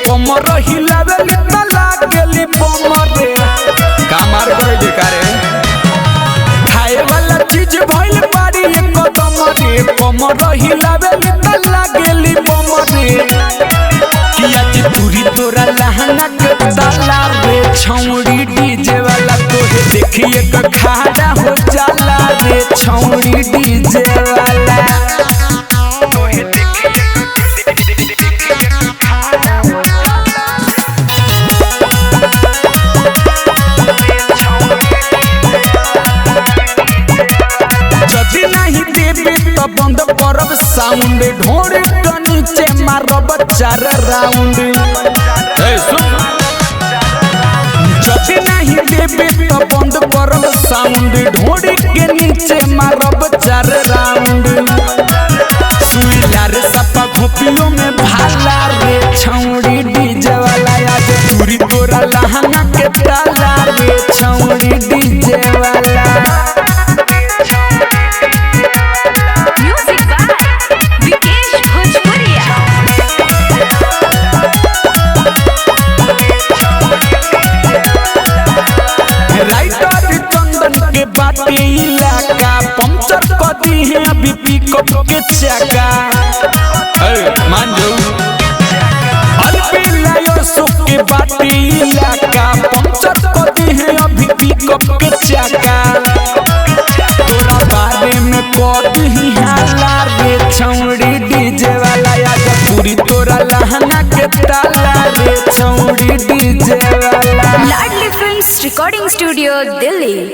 कमर हिलावेली त लागेली बमरे कामार करे बेकारे खाए वाला चीज भइल बारी कदम रे कमर हिलावेली त लागेली बमरे किया कि पूरी तोरा लहंगा के ताला रे छौड़ी डीजे वाला तोहे देखिए क खाड़ा हो जाला रे छौड़ी डीजे वाला बंद करब साउंड ढोरे के नीचे मारब 4 राउंड जब नहीं देबे तो बंद करब साउंड ढोरे के नीचे मारब 4 राउंड सुइला रे सपा घोपियों में भाला रे छौड़ी डीजे वाला आज पूरी तोरा लहंगा के ताला रे छौड़ी डीजे वाला बाटे इलाका पंचर कर दी है अभी पिकअप के चक्का मान जाओ अलबेलायो सुख के बाटे इलाका पंचर कर दी है अभी पिकअप के चक्का तोरा बारे में कर दी हाला रे छौड़ी डीजे वाला आज पूरी तोरा लहंगा के ताला रे छौड़ी डीजे वाला लाडली फिल्म्स रिकॉर्डिंग स्टूडियो दिल्ली।